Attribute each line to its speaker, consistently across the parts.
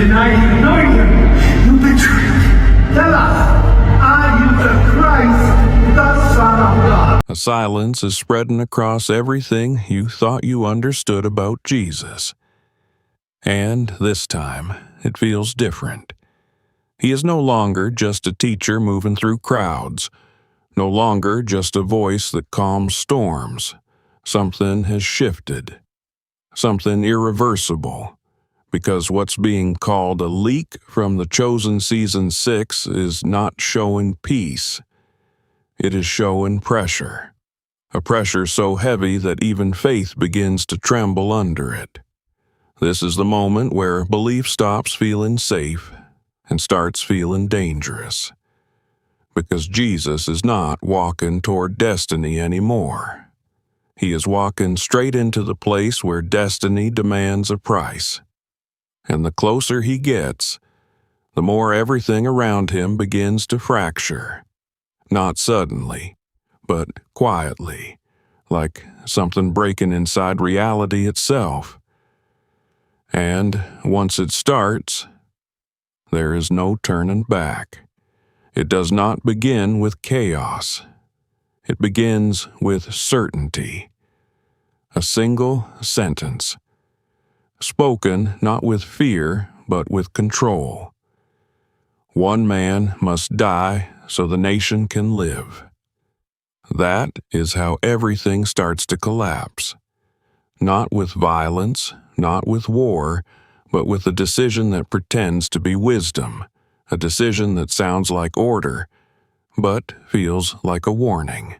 Speaker 1: deny you, knowing him, you betrayed. Tell us, are you the Christ, the Son of God?
Speaker 2: A silence is spreading across everything you thought you understood about Jesus. And this time, it feels different. He is no longer just a teacher moving through crowds, no longer just a voice that calms storms. Something has shifted, something irreversible, because what's being called a leak from the Chosen Season 6 is not showing peace. It is showing pressure, a pressure so heavy that even faith begins to tremble under it. This is the moment where belief stops feeling safe and starts feeling dangerous. Because Jesus is not walking toward destiny anymore. He is walking straight into the place where destiny demands a price. And the closer he gets, the more everything around him begins to fracture. Not suddenly, but quietly, like something breaking inside reality itself. And once it starts, there is no turning back. It does not begin with chaos. It begins with certainty. A single sentence, spoken not with fear, but with control. One man must die so the nation can live. That is how everything starts to collapse. Not with violence, not with war, but with a decision that pretends to be wisdom, a decision that sounds like order, but feels like a warning.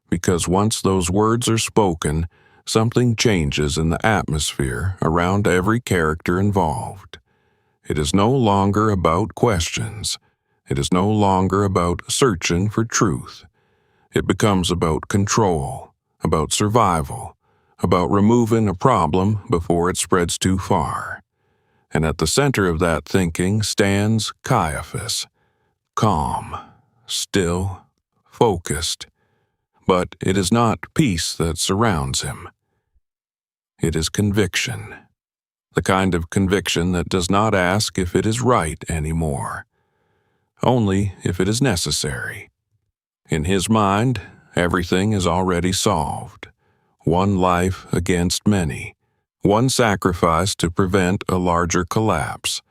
Speaker 2: Because once those words are spoken, something changes in the atmosphere around every character involved. It is no longer about questions. It is no longer about searching for truth. It becomes about control, about survival, about removing a problem before it spreads too far. And at the center of that thinking stands Caiaphas, calm, still, focused. But it is not peace that surrounds him. It is conviction. The kind of conviction that does not ask if it is right anymore, only if it is necessary. In his mind, everything is already solved. One life against many. One sacrifice to prevent a larger collapse.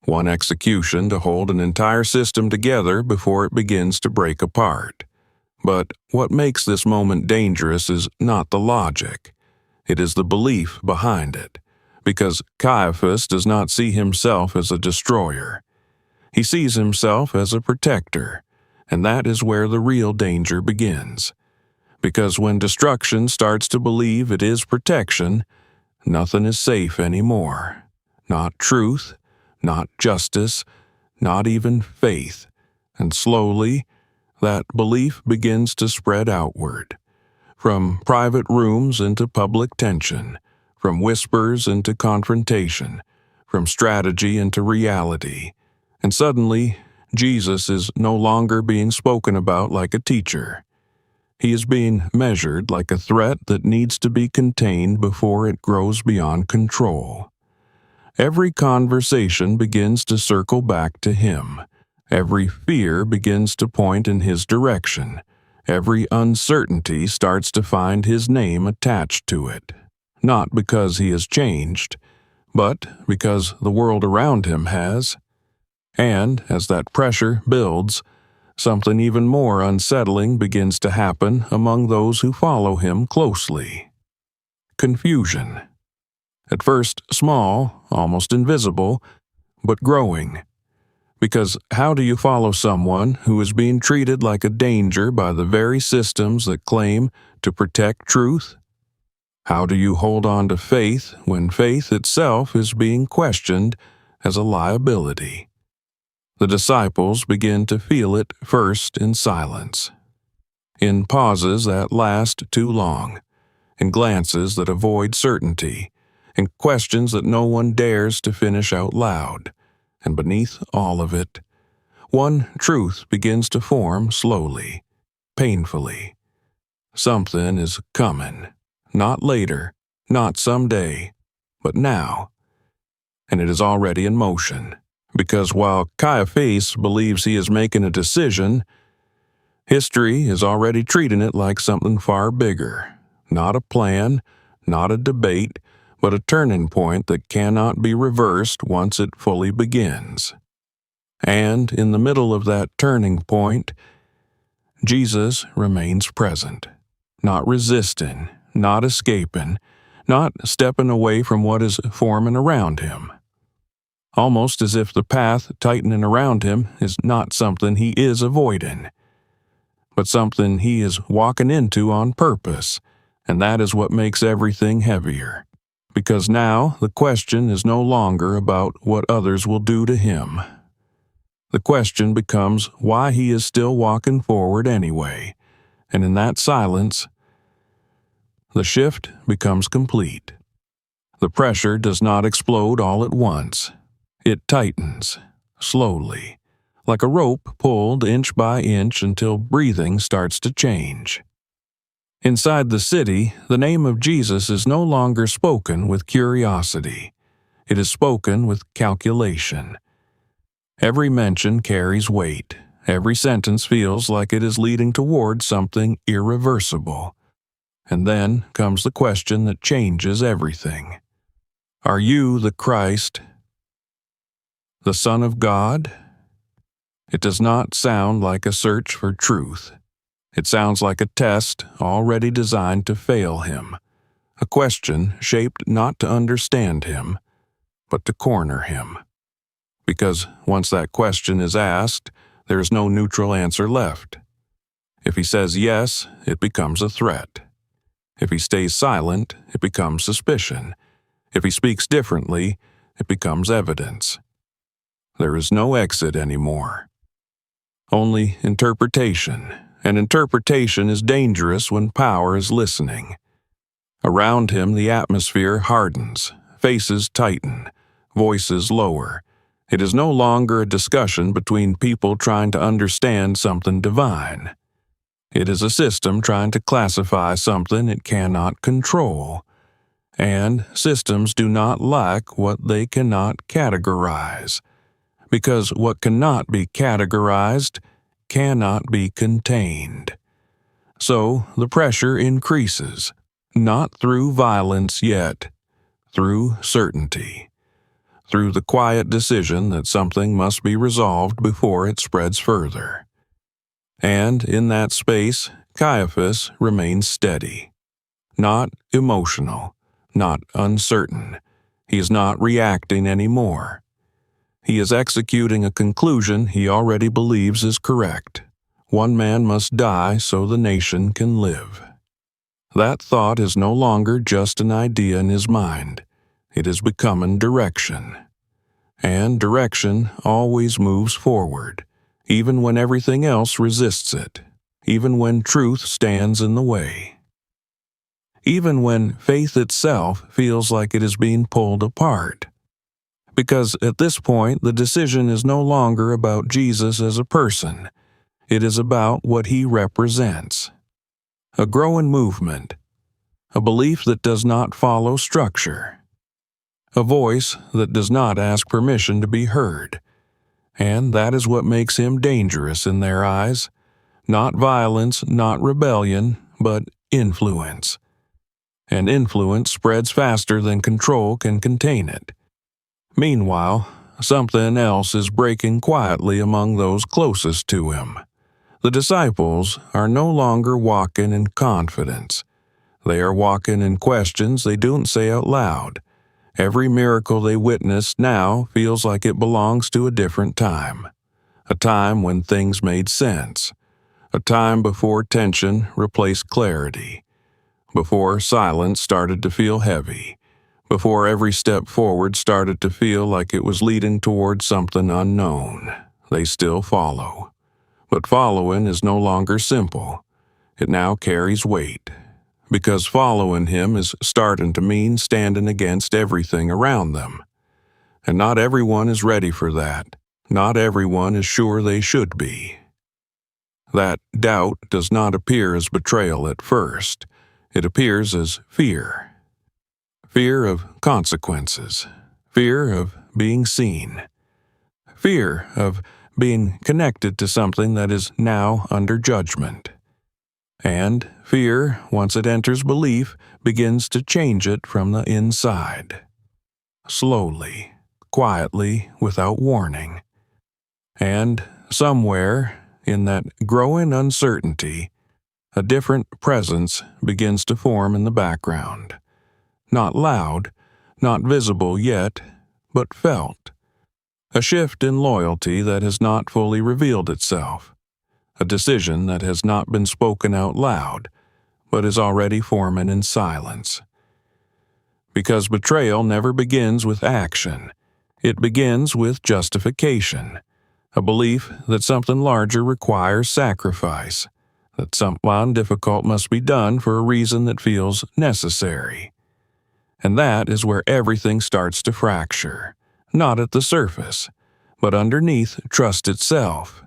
Speaker 2: One execution to hold an entire system together before it begins to break apart. But what makes this moment dangerous is not the logic. It is the belief behind it. Because Caiaphas does not see himself as a destroyer. He sees himself as a protector, and that is where the real danger begins. Because when destruction starts to believe it is protection, nothing is safe anymore. Not truth, not justice, not even faith. And slowly, that belief begins to spread outward. From private rooms into public tension, from whispers into confrontation, from strategy into reality. And suddenly, Jesus is no longer being spoken about like a teacher. He is being measured like a threat that needs to be contained before it grows beyond control. Every conversation begins to circle back to him. Every fear begins to point in his direction. Every uncertainty starts to find his name attached to it. Not because he has changed, but because the world around him has. And as that pressure builds, something even more unsettling begins to happen among those who follow him closely. Confusion. At first small, almost invisible, but growing. Because how do you follow someone who is being treated like a danger by the very systems that claim to protect truth? How do you hold on to faith when faith itself is being questioned as a liability? The disciples begin to feel it first in silence, in pauses that last too long, in glances that avoid certainty, in questions that no one dares to finish out loud. And beneath all of it, one truth begins to form slowly, painfully. Something is coming, not later, not someday, but now. and it is already in motion. Because while Caiaphas believes he is making a decision, history is already treating it like something far bigger. Not a plan, not a debate, but a turning point that cannot be reversed once it fully begins. And in the middle of that turning point, Jesus remains present, not resisting, not escaping, not stepping away from what is forming around him. Almost as if the path tightening around him is not something he is avoiding, but something he is walking into on purpose, and that is what makes everything heavier. Because now the question is no longer about what others will do to him. The question becomes why he is still walking forward anyway, and in that silence, the shift becomes complete. The pressure does not explode all at once. It tightens, slowly, like a rope pulled inch by inch until breathing starts to change. Inside the city, the name of Jesus is no longer spoken with curiosity. It is spoken with calculation. Every mention carries weight. Every sentence feels like it is leading toward something irreversible. And then comes the question that changes everything. Are you the Christ, the Son of God? It does not sound like a search for truth. It sounds like a test already designed to fail him, a question shaped not to understand him, but to corner him. Because once that question is asked, there is no neutral answer left. If he says yes, it becomes a threat. If he stays silent, it becomes suspicion. If he speaks differently, it becomes evidence. There is no exit anymore. Only interpretation, and interpretation is dangerous when power is listening. Around him the atmosphere hardens, faces tighten, voices lower. It is no longer a discussion between people trying to understand something divine. It is a system trying to classify something it cannot control. And systems do not like what they cannot categorize. Because what cannot be categorized cannot be contained. So the pressure increases, not through violence yet, through certainty, through the quiet decision that something must be resolved before it spreads further. And in that space, Caiaphas remains steady, not emotional, not uncertain. He is not reacting anymore. He is executing a conclusion he already believes is correct. One man must die so the nation can live. That thought is no longer just an idea in his mind. It is becoming direction. And direction always moves forward, even when everything else resists it, even when truth stands in the way. Even when faith itself feels like it is being pulled apart. Because at this point, the decision is no longer about Jesus as a person. It is about what he represents. A growing movement. A belief that does not follow structure. A voice that does not ask permission to be heard. And that is what makes him dangerous in their eyes. Not violence, not rebellion, but influence. And influence spreads faster than control can contain it. Meanwhile, something else is breaking quietly among those closest to him. The disciples are no longer walking in confidence. They are walking in questions they don't say out loud. Every miracle they witness now feels like it belongs to a different time. A time when things made sense. A time before tension replaced clarity. Before silence started to feel heavy. Before every step forward started to feel like it was leading toward something unknown. They still follow. But following is no longer simple. It now carries weight. Because following him is starting to mean standing against everything around them. And not everyone is ready for that. Not everyone is sure they should be. That doubt does not appear as betrayal at first. It appears as fear. Fear of consequences, fear of being seen, fear of being connected to something that is now under judgment. And fear, once it enters belief, begins to change it from the inside. Slowly, quietly, without warning. And somewhere, in that growing uncertainty, a different presence begins to form in the background. Not loud, not visible yet, but felt. A shift in loyalty that has not fully revealed itself. A decision that has not been spoken out loud, but is already forming in silence. Because betrayal never begins with action. It begins with justification. A belief that something larger requires sacrifice. That something difficult must be done for a reason that feels necessary. And that is where everything starts to fracture. Not at the surface, but underneath trust itself.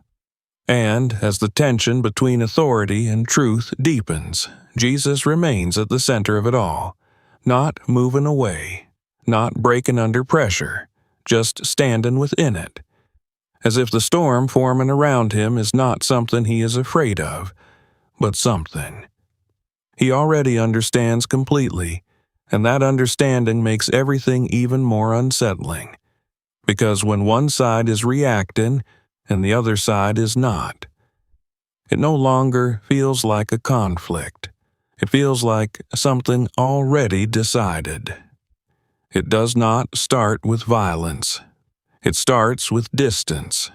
Speaker 2: And as the tension between authority and truth deepens, Jesus remains at the center of it all, not moving away, not breaking under pressure, just standing within it. As if the storm forming around him is not something he is afraid of, but something he already understands completely, and that understanding makes everything even more unsettling. Because when one side is reacting and the other side is not, it no longer feels like a conflict. It feels like something already decided. It does not start with violence. It starts with distance,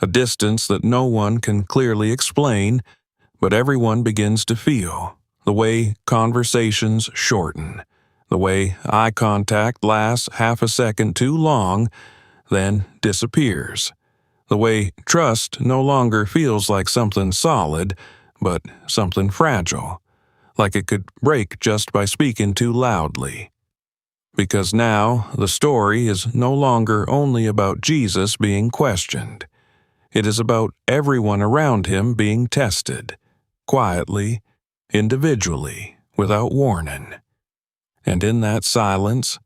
Speaker 2: a distance that no one can clearly explain, but everyone begins to feel, the way conversations shorten, the way eye contact lasts half a second too long, then disappears. The way trust no longer feels like something solid, but something fragile, like it could break just by speaking too loudly. Because now the story is no longer only about Jesus being questioned. It is about everyone around him being tested, quietly, individually, without warning. And in that silence,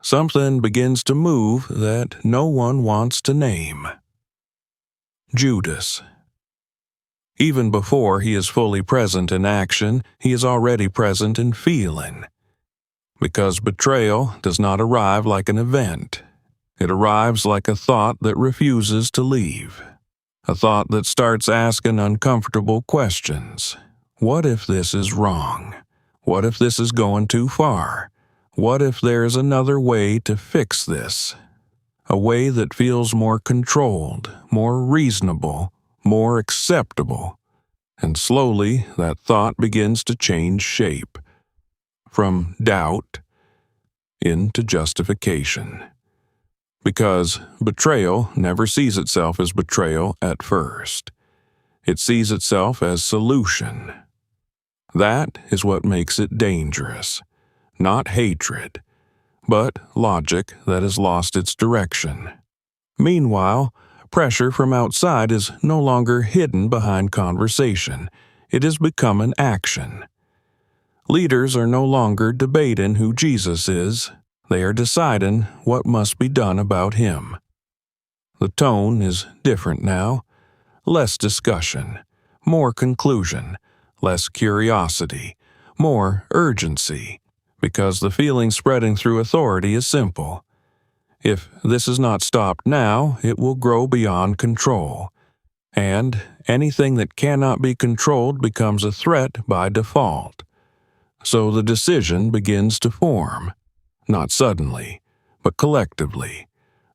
Speaker 2: something begins to move that no one wants to name. Judas. Even before he is fully present in action, he is already present in feeling. Because betrayal does not arrive like an event. It arrives like a thought that refuses to leave. A thought that starts asking uncomfortable questions. What if this is wrong? What if this is going too far? What if there is another way to fix this? A way that feels more controlled, more reasonable, more acceptable. And slowly that thought begins to change shape. From doubt into justification. Because betrayal never sees itself as betrayal at first. It sees itself as solution. That is what makes it dangerous. Not hatred, but logic that has lost its direction. Meanwhile, pressure from outside is no longer hidden behind conversation. It has become an action. Leaders are no longer debating who Jesus is. They are deciding what must be done about him. The tone is different now. Less discussion, more conclusion, less curiosity, more urgency, because the feeling spreading through authority is simple. If this is not stopped now, it will grow beyond control. And anything that cannot be controlled becomes a threat by default. So the decision begins to form, not suddenly, but collectively,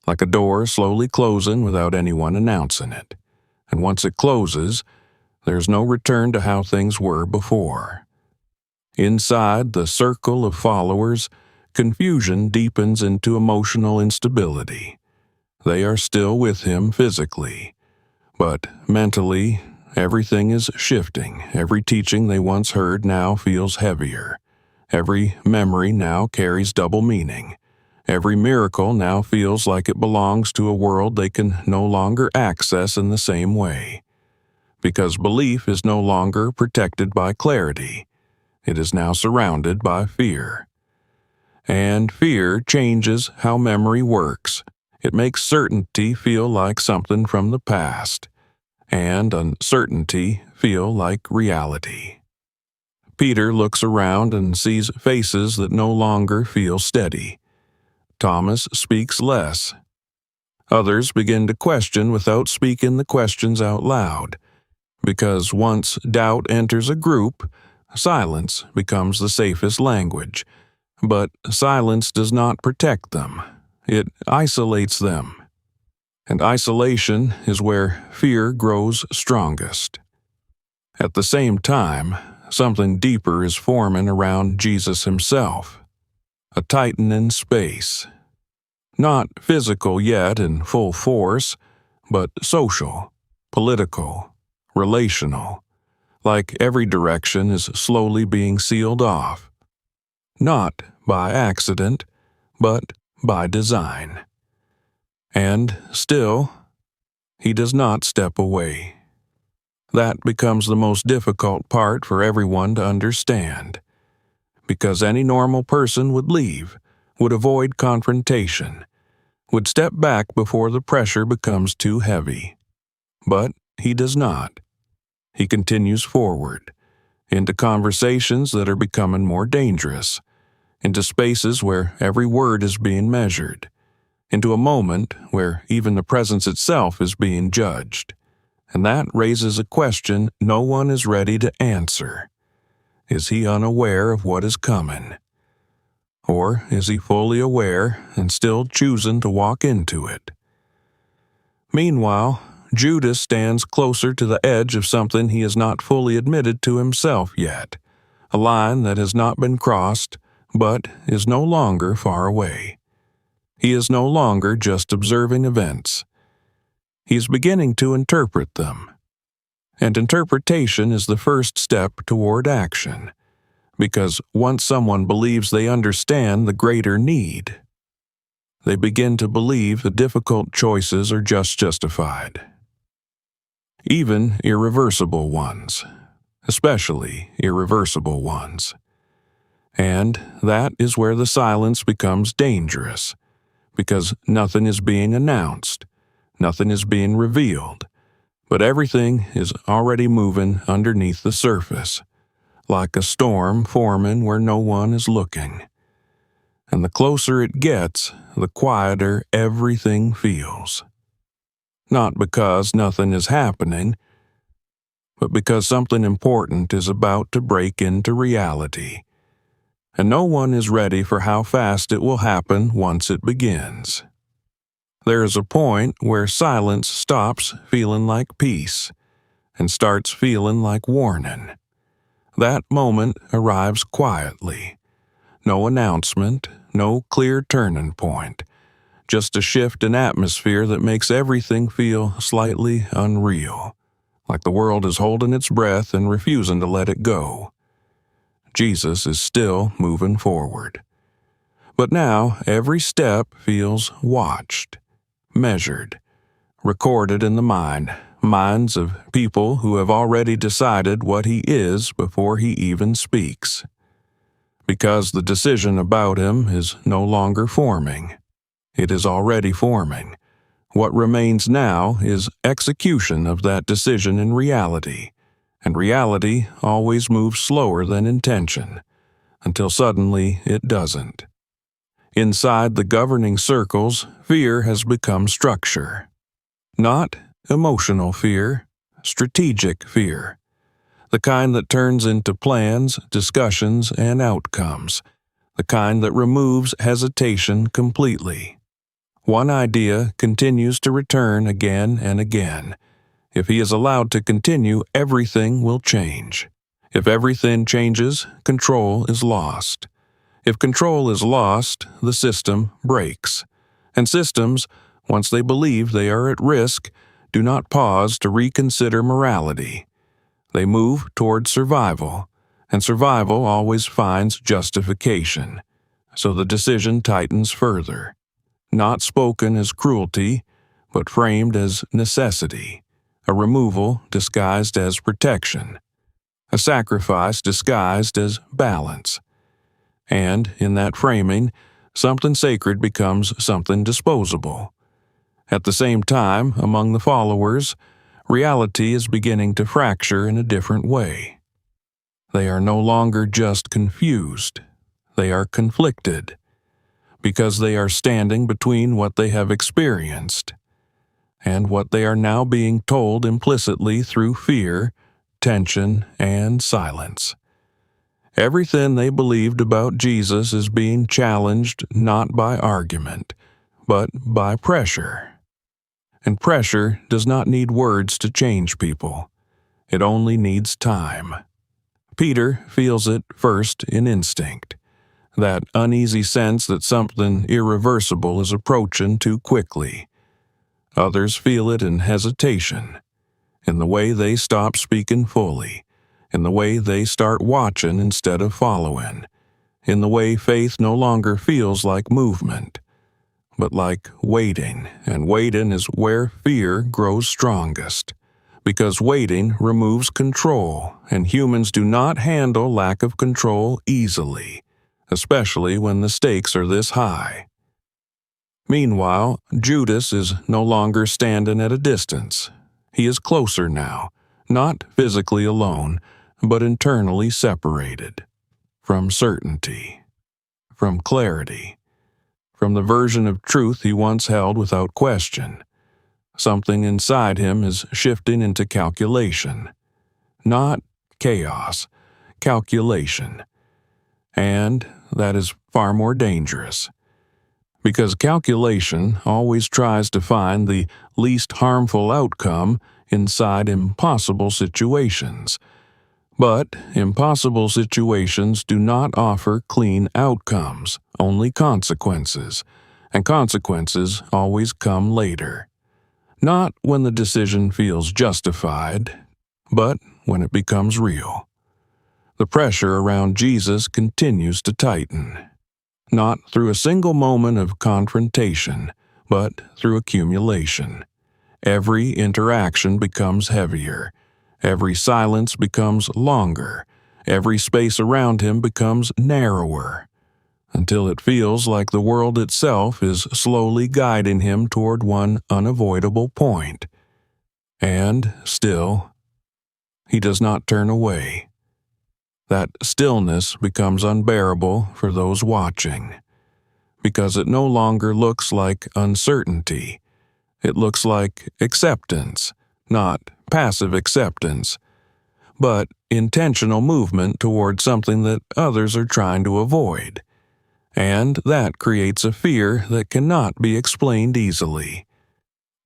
Speaker 2: like a door slowly closing without anyone announcing it. And once it closes, there's no return to how things were before. Inside the circle of followers, confusion deepens into emotional instability. They are still with him physically, but mentally, everything is shifting. Every teaching they once heard now feels heavier. Every memory now carries double meaning. Every miracle now feels like it belongs to a world they can no longer access in the same way. Because belief is no longer protected by clarity. It is now surrounded by fear. And fear changes how memory works. It makes certainty feel like something from the past, and uncertainty feel like reality. Peter looks around and sees faces that no longer feel steady. Thomas speaks less. Others begin to question without speaking the questions out loud, because once doubt enters a group, silence becomes the safest language. But silence does not protect them. It isolates them. And isolation is where fear grows strongest. At the same time, something deeper is forming around Jesus himself. A tightening space. Not physical yet in full force, but social, political, relational. Like every direction is slowly being sealed off. Not by accident, but by design. And still, he does not step away. That becomes the most difficult part for everyone to understand, because any normal person would leave, would avoid confrontation, would step back before the pressure becomes too heavy. But he does not. He continues forward, into conversations that are becoming more dangerous, into spaces where every word is being measured, into a moment where even the presence itself is being judged. And that raises a question no one is ready to answer. Is he unaware of what is coming? Or is he fully aware and still choosing to walk into it? Meanwhile, Judas stands closer to the edge of something he has not fully admitted to himself yet, a line that has not been crossed, but is no longer far away. He is no longer just observing events. He is beginning to interpret them. And interpretation is the first step toward action, because once someone believes they understand the greater need, they begin to believe the difficult choices are just justified. Even irreversible ones, especially irreversible ones. And that is where the silence becomes dangerous, because nothing is being announced, nothing is being revealed, but everything is already moving underneath the surface, like a storm forming where no one is looking. And the closer it gets, the quieter everything feels. Not because nothing is happening, but because something important is about to break into reality. And no one is ready for how fast it will happen once it begins. There is a point where silence stops feeling like peace and starts feeling like warning. That moment arrives quietly. No announcement, no clear turning point, just a shift in atmosphere that makes everything feel slightly unreal, like the world is holding its breath and refusing to let it go. Jesus is still moving forward. But now every step feels watched, measured, recorded in the minds of people who have already decided what he is before he even speaks. Because the decision about him is no longer forming. It is already forming. What remains now is execution of that decision in reality, and reality always moves slower than intention, until suddenly it doesn't. Inside the governing circles, fear has become structure. Not emotional fear, strategic fear. The kind that turns into plans, discussions, and outcomes. The kind that removes hesitation completely. One idea continues to return again and again. If he is allowed to continue, everything will change. If everything changes, control is lost. If control is lost, the system breaks. And systems, once they believe they are at risk, do not pause to reconsider morality. They move toward survival, and survival always finds justification. So the decision tightens further. Not spoken as cruelty, but framed as necessity. A removal disguised as protection. A sacrifice disguised as balance. And in that framing, something sacred becomes something disposable. At the same time, among the followers, reality is beginning to fracture in a different way. They are no longer just confused. They are conflicted, because they are standing between what they have experienced and what they are now being told implicitly through fear, tension, and silence. Everything they believed about Jesus is being challenged not by argument, but by pressure. And pressure does not need words to change people. It only needs time. Peter feels it first in instinct, that uneasy sense that something irreversible is approaching too quickly. Others feel it in hesitation, in the way they stop speaking fully, in the way they start watching instead of following, in the way faith no longer feels like movement, but like waiting, and waiting is where fear grows strongest, because waiting removes control, and humans do not handle lack of control easily, especially when the stakes are this high. Meanwhile, Judas is no longer standing at a distance. He is closer now, not physically alone, but internally separated. From certainty. From clarity. From the version of truth he once held without question. Something inside him is shifting into calculation. Not chaos, calculation. And that is far more dangerous. Because calculation always tries to find the least harmful outcome inside impossible situations. But impossible situations do not offer clean outcomes, only consequences, and consequences always come later. Not when the decision feels justified, but when it becomes real. The pressure around Jesus continues to tighten. Not through a single moment of confrontation, but through accumulation. Every interaction becomes heavier. Every silence becomes longer. Every space around him becomes narrower, until it feels like the world itself is slowly guiding him toward one unavoidable point. And still, he does not turn away. That stillness becomes unbearable for those watching, because it no longer looks like uncertainty. It looks like acceptance, not passive acceptance, but intentional movement toward something that others are trying to avoid. And that creates a fear that cannot be explained easily,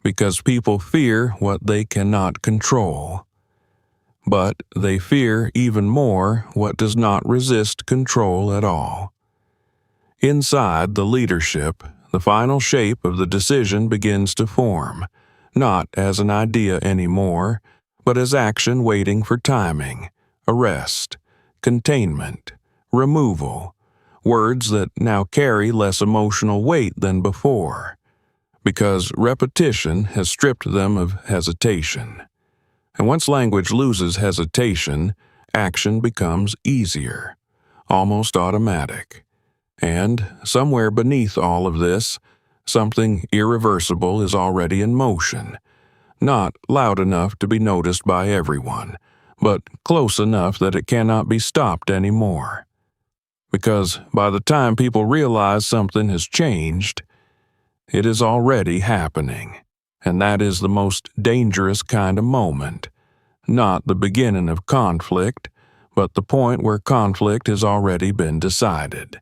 Speaker 2: because people fear what they cannot control. But they fear even more what does not resist control at all. Inside the leadership, the final shape of the decision begins to form, not as an idea anymore, but as action waiting for timing, arrest, containment, removal, words that now carry less emotional weight than before, because repetition has stripped them of hesitation. And once language loses hesitation, action becomes easier, almost automatic. And somewhere beneath all of this, something irreversible is already in motion, not loud enough to be noticed by everyone, but close enough that it cannot be stopped anymore. Because by the time people realize something has changed, it is already happening. And that is the most dangerous kind of moment. Not the beginning of conflict, but the point where conflict has already been decided.